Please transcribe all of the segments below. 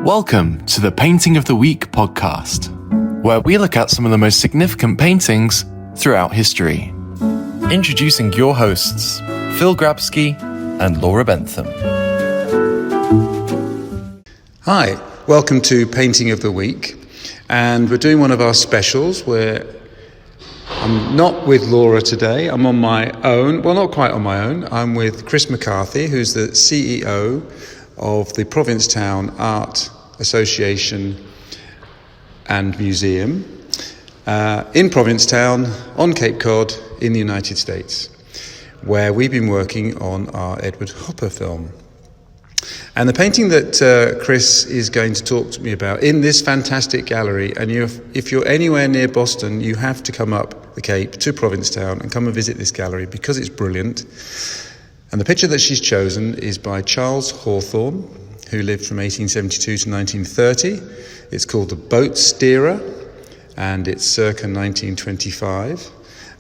Welcome to the Painting of the Week podcast, where we look at some of the most significant paintings throughout history. Introducing your hosts, Phil Grabsky and Laura Bentham. Hi, welcome to Painting of the Week, and we're doing one of our specials where I'm not with Laura today, I'm on my own. Well, not quite on my own. I'm with Chris McCarthy, who's the CEO of the Provincetown Art Association and Museum in Provincetown on Cape Cod in the United States, where we've been working on our Edward Hopper film. And the painting that Chris is going to talk to me about in this fantastic gallery, and if you're anywhere near Boston, you have to come up the Cape to Provincetown and come and visit this gallery because it's brilliant. And the picture that she's chosen is by Charles Hawthorne, who lived from 1872 to 1930. It's called The Boat Steerer, and it's circa 1925.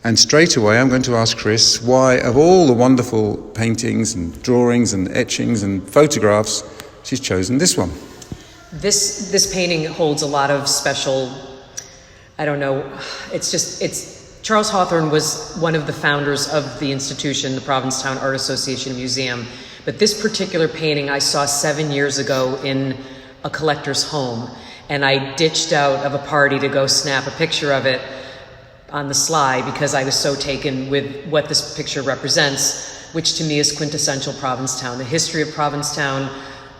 And straight away, I'm going to ask Chris why, of all the wonderful paintings and drawings and etchings and photographs, she's chosen this one. This painting holds a lot of special, Charles Hawthorne was one of the founders of the institution, the Provincetown Art Association and Museum. But this particular painting I saw 7 years ago in a collector's home. And I ditched out of a party to go snap a picture of it on the sly because I was so taken with what this picture represents, which to me is quintessential Provincetown. The history of Provincetown,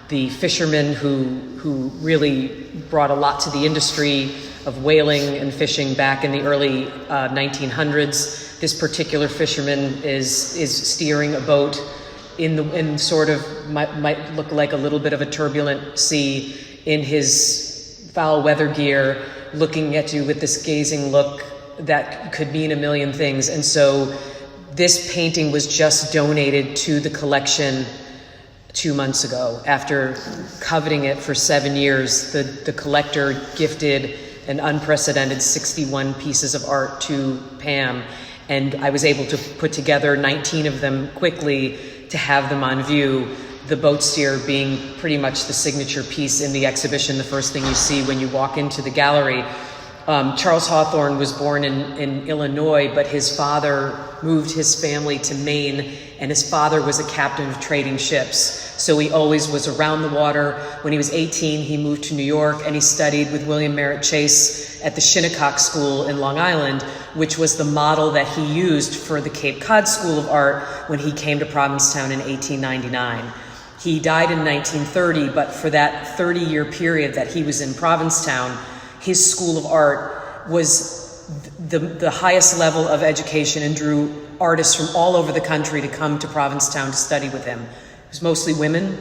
the fishermen who really brought a lot to the industry of whaling and fishing back in the early 1900s. This particular fisherman is steering a boat in sort of might look like a little bit of a turbulent sea in his foul weather gear, looking at you with this gazing look that could mean a million things. And so this painting was just donated to the collection 2 months ago. After coveting it for 7 years, the collector gifted an unprecedented 61 pieces of art to Pam, and I was able to put together 19 of them quickly to have them on view, the boat steer being pretty much the signature piece in the exhibition, the first thing you see when you walk into the gallery. Charles Hawthorne was born in Illinois, but his father moved his family to Maine, and his father was a captain of trading ships. So he always was around the water. When he was 18, he moved to New York, and he studied with William Merritt Chase at the Shinnecock School in Long Island, which was the model that he used for the Cape Cod School of Art when he came to Provincetown in 1899. He died in 1930, but for that 30-year period that he was in Provincetown, his School of Art was the highest level of education and drew artists from all over the country to come to Provincetown to study with him. It was mostly women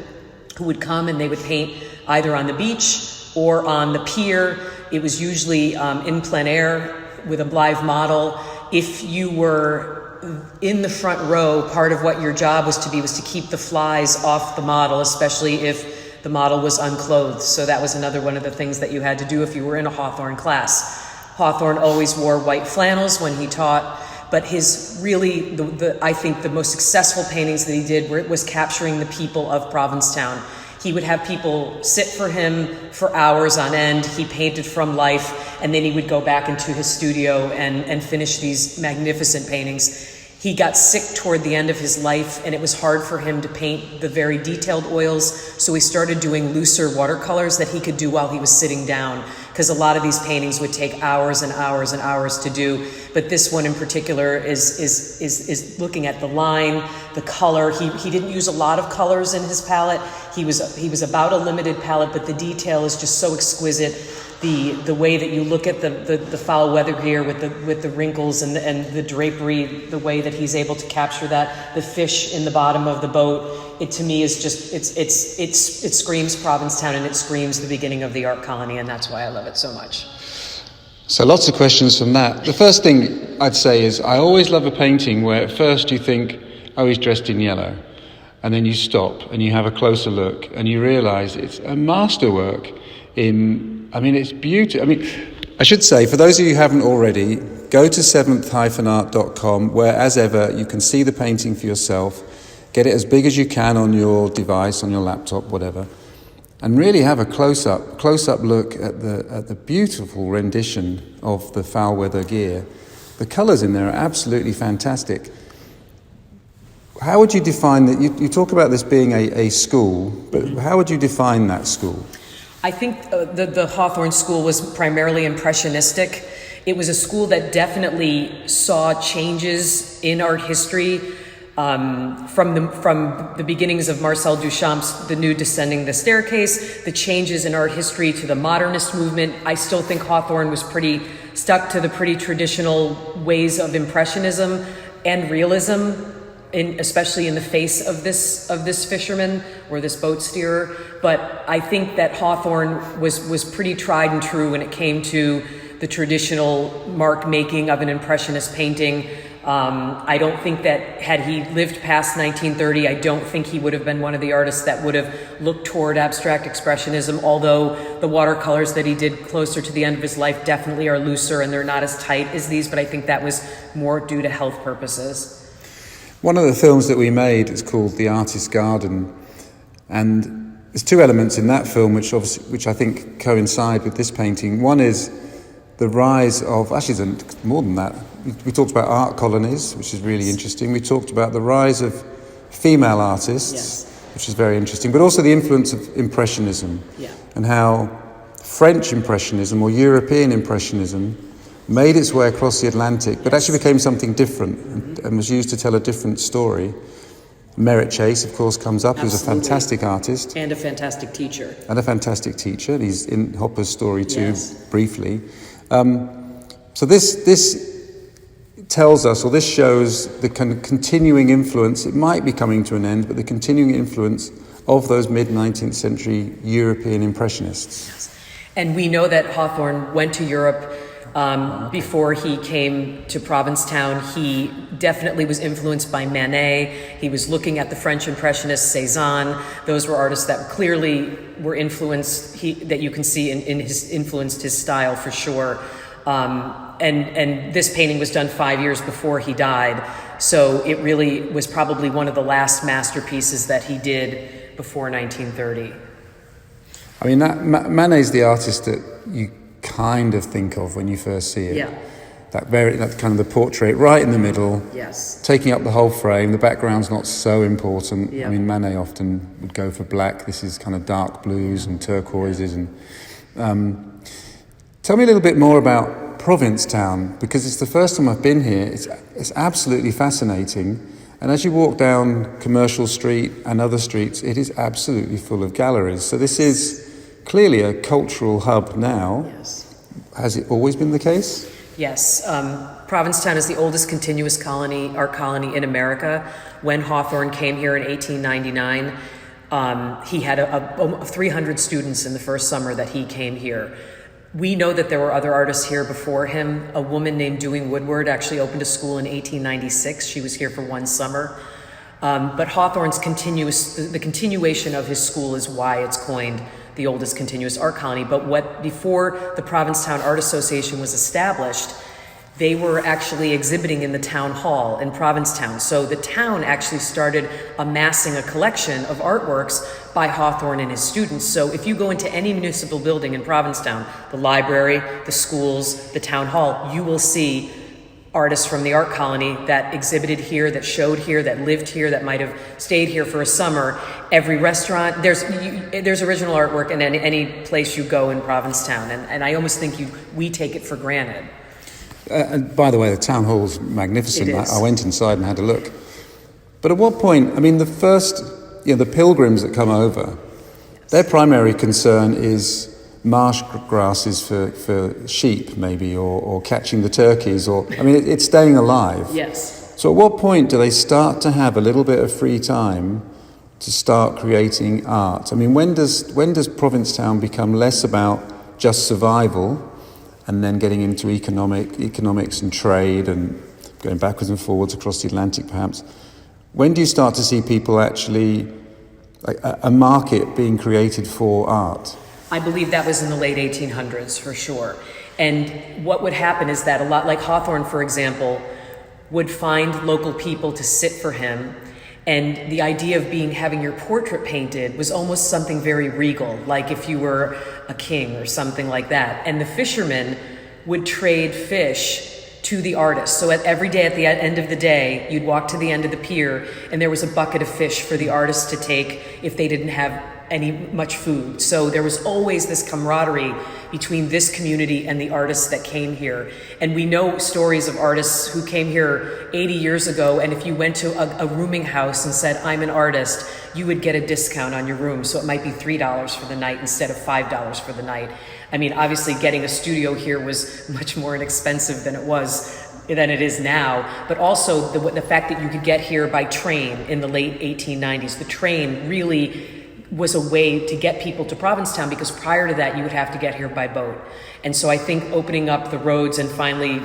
who would come, and they would paint either on the beach or on the pier. It was usually in plein air with a live model. If you were in the front row, part of what your job was to keep the flies off the model, especially if the model was unclothed. So that was another one of the things that you had to do if you were in a Hawthorne class. Hawthorne always wore white flannels when he taught, but his really, I think the most successful paintings that he did was capturing the people of Provincetown. He would have people sit for him for hours on end. He painted from life, and then he would go back into his studio and finish these magnificent paintings. He got sick toward the end of his life, and it was hard for him to paint the very detailed oils, so he started doing looser watercolors that he could do while he was sitting down, because a lot of these paintings would take hours and hours and hours to do. But this one in particular is looking at the line, the color. He didn't use a lot of colors in his palette. He was about a limited palette, but the detail is just so exquisite. The way that you look at the foul weather gear with the wrinkles and the drapery, the way that he's able to capture that, the fish in the bottom of the boat, it to me is just it screams Provincetown, and it screams the beginning of the art colony, and that's why I love it so much. So lots of questions from that. The first thing I'd say is I always love a painting where at first you think, oh, he's dressed in yellow, and then you stop and you have a closer look and you realise it's a masterwork it's beautiful. I should say, for those of you who haven't already, go to 7th-art.com, where, as ever, you can see the painting for yourself. Get it as big as you can on your device, on your laptop, whatever. and really have a close-up look at the beautiful rendition of the foul weather gear. The colours in there are absolutely fantastic. How would you define that? You talk about this being a school, but how would you define that school? I think the Hawthorne School was primarily impressionistic. It was a school that definitely saw changes in art history from the beginnings of Marcel Duchamp's The Nude Descending the Staircase, the changes in art history to the modernist movement. I still think Hawthorne was pretty stuck to the pretty traditional ways of impressionism and realism, especially in the face of this fisherman or this boat steerer. But I think that Hawthorne was pretty tried and true when it came to the traditional mark making of an impressionist painting. I don't think that had he lived past 1930, I don't think he would have been one of the artists that would have looked toward abstract expressionism, although the watercolors that he did closer to the end of his life definitely are looser and they're not as tight as these, but I think that was more due to health purposes. One of the films that we made is called The Artist's Garden, and there's two elements in that film which I think coincide with this painting. One is the rise of, actually more than that, we talked about art colonies, which is really interesting. We talked about the rise of female artists, which is very interesting, but also the influence of Impressionism, and how French Impressionism or European Impressionism made its way across the Atlantic, but actually became something different and was used to tell a different story. Merritt Chase, of course, comes up, who's a fantastic artist. And a fantastic teacher. And he's in Hopper's story too, briefly. So this tells us, or this shows the kind of continuing influence, it might be coming to an end, but the continuing influence of those mid-19th century European Impressionists. Yes. And we know that Hawthorne went to Europe before he came to Provincetown. He definitely was influenced by Manet. He was looking at the French Impressionists, Cézanne. Those were artists that clearly were influenced, that you can see in his influenced his style for sure. And this painting was done 5 years before he died. So it really was probably one of the last masterpieces that he did before 1930. I mean, Manet's the artist that you kind of think of when you first see it. Yeah. That kind of the portrait right in the middle. Yes. Taking up the whole frame. The background's not so important. Yeah. I mean, Manet often would go for black. This is kind of dark blues and turquoises. And tell me a little bit more about Provincetown, because it's the first time I've been here. It's absolutely fascinating. And as you walk down Commercial Street and other streets, it is absolutely full of galleries. So this is clearly a cultural hub now. Yes. Has it always been the case? Yes. Provincetown is the oldest continuous art colony in America. When Hawthorne came here in 1899, he had 300 students in the first summer that he came here. We know that there were other artists here before him. A woman named Dewing Woodward actually opened a school in 1896. She was here for one summer. But Hawthorne's the continuation of his school is why it's coined the oldest continuous art colony. But before the Provincetown Art Association was established, they were actually exhibiting in the town hall in Provincetown. So the town actually started amassing a collection of artworks by Hawthorne and his students. So if you go into any municipal building in Provincetown, the library, the schools, the town hall, you will see artists from the art colony that exhibited here, that showed here, that lived here, that might have stayed here for a summer. Every restaurant, there's original artwork in any place you go in Provincetown, and I almost think we take it for granted. And by the way, the town hall's magnificent. It is. I went inside and had a look. But at what point, I mean, the pilgrims that come over, their primary concern is marsh grasses for sheep, maybe, or catching the turkeys, it's staying alive. Yes. So at what point do they start to have a little bit of free time to start creating art? I mean, when does Provincetown become less about just survival and then getting into economics and trade and going backwards and forwards across the Atlantic, perhaps? When do you start to see people actually, like a market being created for art? I believe that was in the late 1800s for sure. And what would happen is that a lot like Hawthorne, for example, would find local people to sit for him, And the idea of having your portrait painted was almost something very regal, like if you were a king or something like that. And the fishermen would trade fish to the artist. So every day at the end of the day, you'd walk to the end of the pier and there was a bucket of fish for the artist to take if they didn't have much food. So there was always this camaraderie between this community and the artists that came here. And we know stories of artists who came here 80 years ago, and if you went to a rooming house and said, I'm an artist, you would get a discount on your room. So it might be $3 for the night instead of $5 for the night. I mean, obviously getting a studio here was much more inexpensive than it is now, but also the fact that you could get here by train in the late 1890s. The train really was a way to get people to Provincetown, because prior to that you would have to get here by boat. And so I think opening up the roads and finally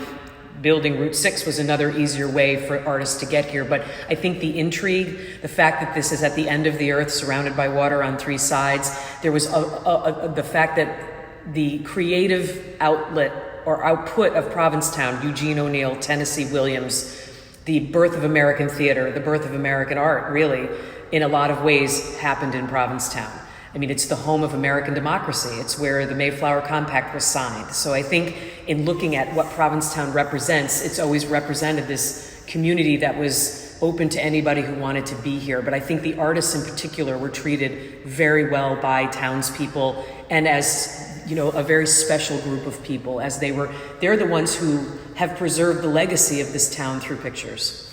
building Route 6 was another easier way for artists to get here. But I think the intrigue, the fact that this is at the end of the earth surrounded by water on three sides, there was the fact that the creative outlet or output of Provincetown, Eugene O'Neill, Tennessee Williams, the birth of American theater, the birth of American art, really, in a lot of ways happened in Provincetown. I mean, it's the home of American democracy. It's where the Mayflower Compact was signed. So I think in looking at what Provincetown represents, it's always represented this community that was open to anybody who wanted to be here. But I think the artists in particular were treated very well by townspeople, and as, you know, a very special group of people, as they're the ones who have preserved the legacy of this town through pictures.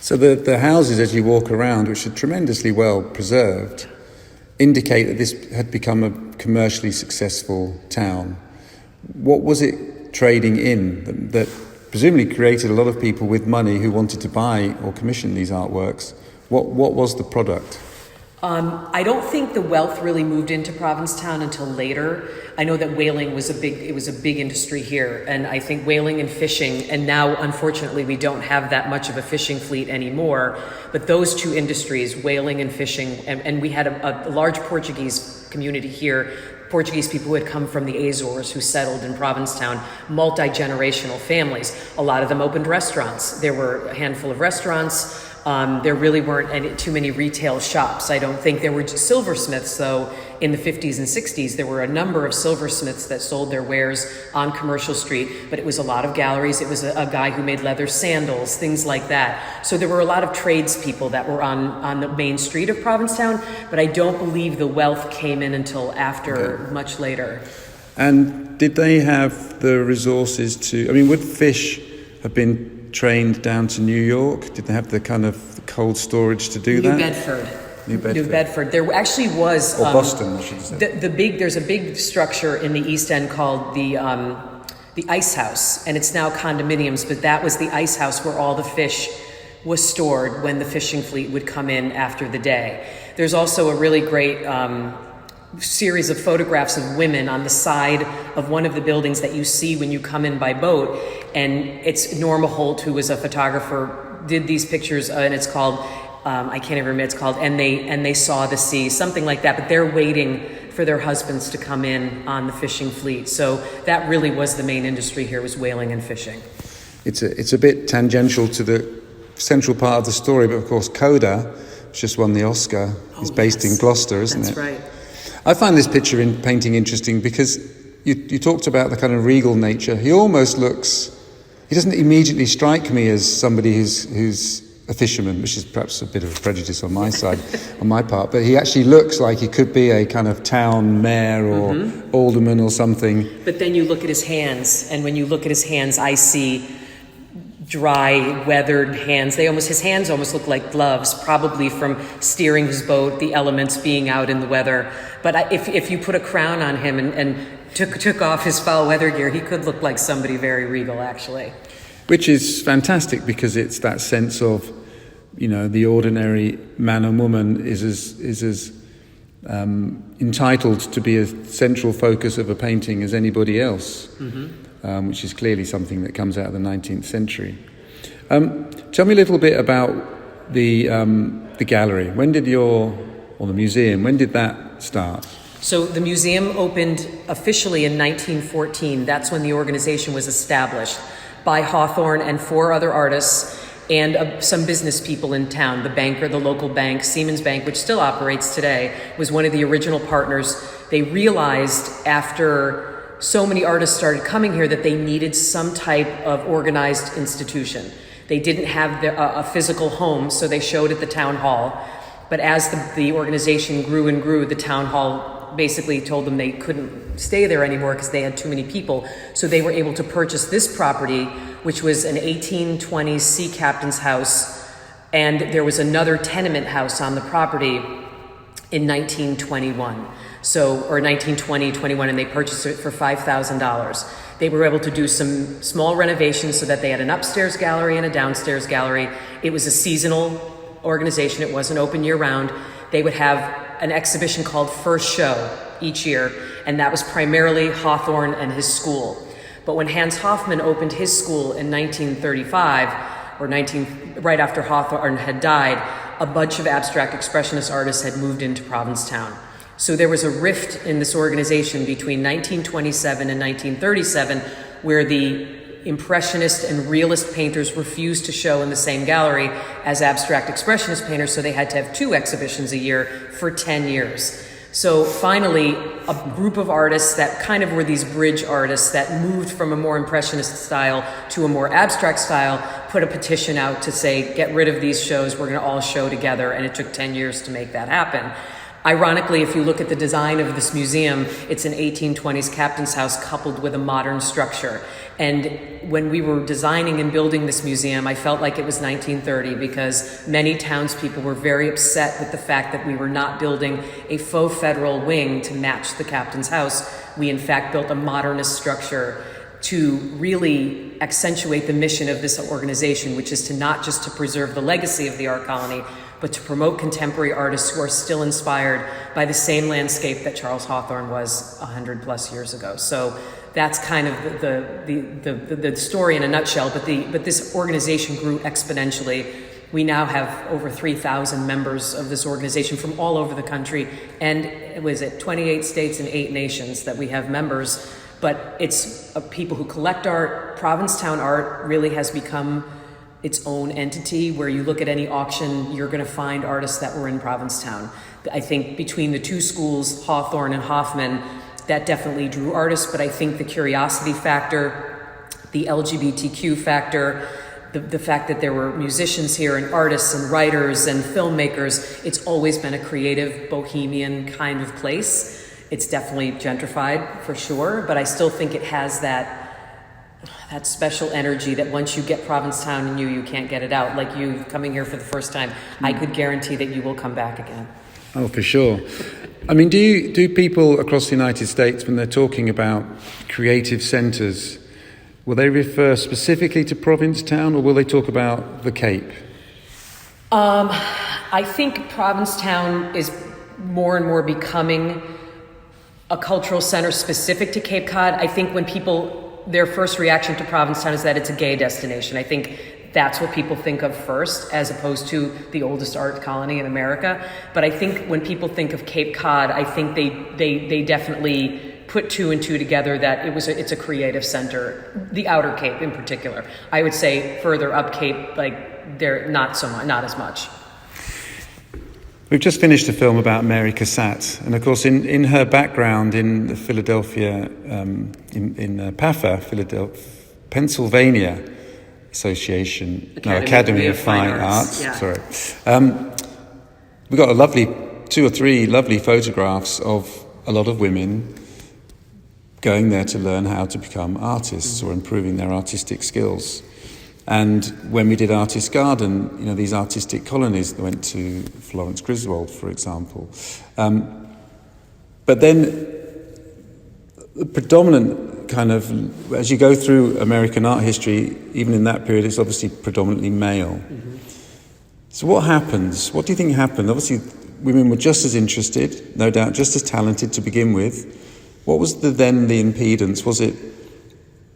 So the houses as you walk around, which are tremendously well preserved, indicate that this had become a commercially successful town. What was it trading in that presumably created a lot of people with money who wanted to buy or commission these artworks? What was the product? I don't think the wealth really moved into Provincetown until later. I know that whaling was a big industry here, and I think whaling and fishing, and now unfortunately we don't have that much of a fishing fleet anymore, but those two industries, whaling and fishing, and we had a large Portuguese community here, Portuguese people who had come from the Azores who settled in Provincetown, multi-generational families. A lot of them opened restaurants. There were a handful of restaurants. There really weren't too many retail shops. I don't think there were silversmiths, though. In the 50s and 60s, there were a number of silversmiths that sold their wares on Commercial Street, but it was a lot of galleries. It was a guy who made leather sandals, things like that. So there were a lot of tradespeople that were on the main street of Provincetown, but I don't believe the wealth came in until after, much later. And did they have the resources to, I mean, would fish have been trained down to New York? Did they have the kind of cold storage to do that? New Bedford. There actually was... Or Boston, I should say. There's a big structure in the East End called the Ice House, and it's now condominiums, but that was the ice house where all the fish was stored when the fishing fleet would come in after the day. There's also a really great series of photographs of women on the side of one of the buildings that you see when you come in by boat, and it's Norma Holt, who was a photographer, did these pictures, and it's called I can't even remember, it's called and they Saw the Sea, something like that, but they're waiting for their husbands to come in on the fishing fleet. So that really was the main industry here, was whaling and fishing. It's a bit tangential to the central part of the story, but of course Coda, which just won the Oscar, is based in Gloucester, isn't it? That's right. I find this picture in painting interesting because you talked about the kind of regal nature. He doesn't immediately strike me as somebody who's a fisherman, which is perhaps a bit of a prejudice on my side, on my part, but he actually looks like he could be a kind of town mayor or alderman or something. But then you look at his hands, and when you look at his hands, I see dry, weathered hands. His hands almost look like gloves, probably from steering his boat, the elements being out in the weather. But if you put a crown on him and took off his foul weather gear, he could look like somebody very regal, actually. Which is fantastic, because it's that sense of, the ordinary man and woman is as entitled to be a central focus of a painting as anybody else, which is clearly something that comes out of the 19th century. Tell me a little bit about the gallery. Or the museum, when did that start? So the museum opened officially in 1914. That's when the organization was established by Hawthorne and 4 other artists. and some business people in town. The banker, the local bank, Siemens Bank, which still operates today, was one of the original partners. They realized after so many artists started coming here that they needed some type of organized institution. They didn't have a physical home, so they showed at the town hall. But as the organization grew and grew, the town hall basically told them they couldn't stay there anymore because they had too many people. So they were able to purchase this property, which was an 1820s sea captain's house. And there was another tenement house on the property in 1921. Or 1920, 21, and they purchased it for $5,000. They were able to do some small renovations so that they had an upstairs gallery and a downstairs gallery. It was a seasonal organization. It wasn't open year round. They would have an exhibition called First Show each year, and that was primarily Hawthorne and his school. But when Hans Hofmann opened his school in 1935, right after Hawthorne had died, a bunch of abstract expressionist artists had moved into Provincetown. So there was a rift in this organization between 1927 and 1937, where the Impressionist and realist painters refused to show in the same gallery as abstract expressionist painters, so they had to have 2 exhibitions a year for 10 years. So finally, a group of artists that kind of were these bridge artists that moved from a more impressionist style to a more abstract style put a petition out to say, get rid of these shows, we're going to all show together, and it took 10 years to make that happen. Ironically, if you look at the design of this museum, it's an 1820s captain's house coupled with a modern structure. And when we were designing and building this museum, I felt like it was 1930 because many townspeople were very upset with the fact that we were not building a faux federal wing to match the captain's house. We in fact built a modernist structure to really accentuate the mission of this organization, which is to not just to preserve the legacy of the art colony, but to promote contemporary artists who are still inspired by the same landscape that Charles Hawthorne was 100 plus years ago. So that's kind of the story in a nutshell, but this organization grew exponentially. We now have over 3,000 members of this organization from all over the country, and it was at 28 states and 8 nations that we have members, but it's people who collect art. Provincetown art really has become its own entity where you look at any auction, you're going to find artists that were in Provincetown. I think between the 2 schools, Hawthorne and Hoffman, that definitely drew artists, but I think the curiosity factor, the LGBTQ factor, the fact that there were musicians here and artists and writers and filmmakers, it's always been a creative, bohemian kind of place. It's definitely gentrified for sure, but I still think it has that special energy that once you get Provincetown in you can't get it out. Like you coming here for the first time, I could guarantee that you will come back again. Oh, for sure. I mean, do people across the United States, when they're talking about creative centres, will they refer specifically to Provincetown or will they talk about the Cape? I think Provincetown is more and more becoming a cultural center specific to Cape Cod. I think when their first reaction to Provincetown is that it's a gay destination. I think that's what people think of first, as opposed to the oldest art colony in America. But I think when people think of Cape Cod, I think they definitely put 2 and 2 together that it's a creative center. The Outer Cape in particular. I would say further up Cape, like they're not as much. We've just finished a film about Mary Cassatt, and of course in her background in the Philadelphia, in PAFA, Pennsylvania Academy of Fine Arts. Yeah. Sorry. We got 2 or 3 lovely photographs of a lot of women going there to learn how to become artists or improving their artistic skills. And when we did Artist Garden, these artistic colonies that went to Florence Griswold, for example. But then the predominant kind of, as you go through American art history, even in that period, it's obviously predominantly male. Mm-hmm. So what happens? What do you think happened? Obviously, women were just as interested, no doubt, just as talented to begin with. What was the impedance? Was it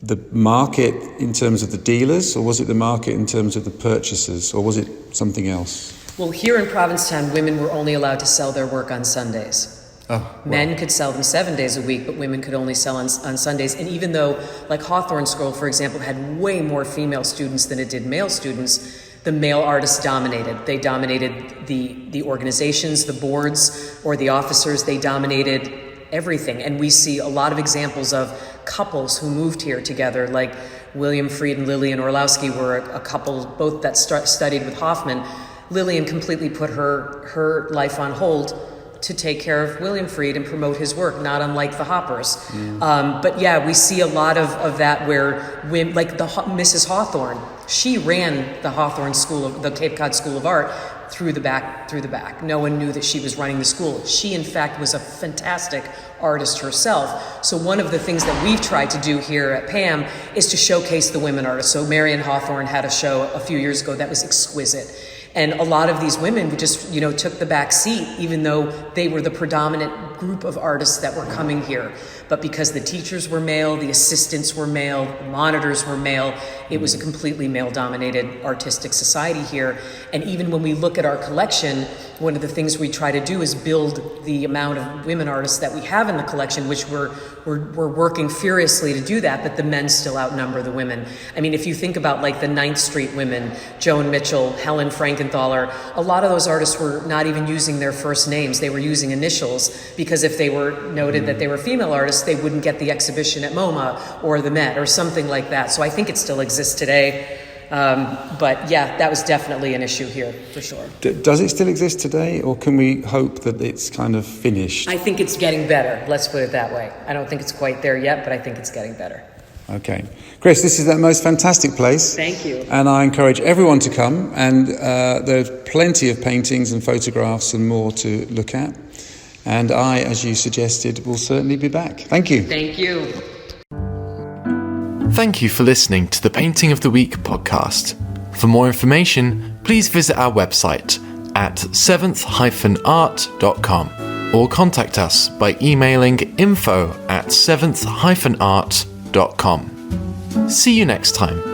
the market in terms of the dealers, or was it the market in terms of the purchasers, or was it something else? Well, here in Provincetown, women were only allowed to sell their work on Sundays. Oh, wow. Men could sell them 7 days a week, but women could only sell on Sundays. And even though, like Hawthorne's School, for example, had way more female students than it did male students, the male artists dominated. They dominated the organizations, the boards, or the officers. They dominated everything. And we see a lot of examples of couples who moved here together, like William Fried and Lillian Orlowski were a couple, both that studied with Hoffman. Lillian completely put her life on hold to take care of William Fried and promote his work, not unlike the Hoppers. But yeah, we see a lot of that where women, like Mrs. Hawthorne, she ran the Hawthorne School, the Cape Cod School of Art, through the back. No one knew that she was running the school. She, in fact, was a fantastic artist herself. So one of the things that we've tried to do here at PAM is to showcase the women artists. So Marian Hawthorne had a show a few years ago that was exquisite. And a lot of these women just, took the back seat, even though they were the predominant group of artists that were coming here. But because the teachers were male, the assistants were male, the monitors were male, it was a completely male-dominated artistic society here. And even when we look at our collection, one of the things we try to do is build the amount of women artists that we have in the collection, which we're working furiously to do that, but the men still outnumber the women. I mean, if you think about like the 9th Street women, Joan Mitchell, Helen Frankenthaler, a lot of those artists were not even using their first names. They were using initials, because if they were noted that they were female artists, they wouldn't get the exhibition at MoMA or the Met or something like that. So I think it still exists today. But yeah, that was definitely an issue here, for sure. Does it still exist today, or can we hope that it's kind of finished? I think it's getting better, let's put it that way. I don't think it's quite there yet, but I think it's getting better. Okay. Chris, this is the most fantastic place. Thank you. And I encourage everyone to come, and there's plenty of paintings and photographs and more to look at. And I, as you suggested, will certainly be back. Thank you. Thank you. Thank you for listening to the Painting of the Week podcast. For more information, please visit our website at 7th-art.com or contact us by emailing info@7th-art.com. See you next time.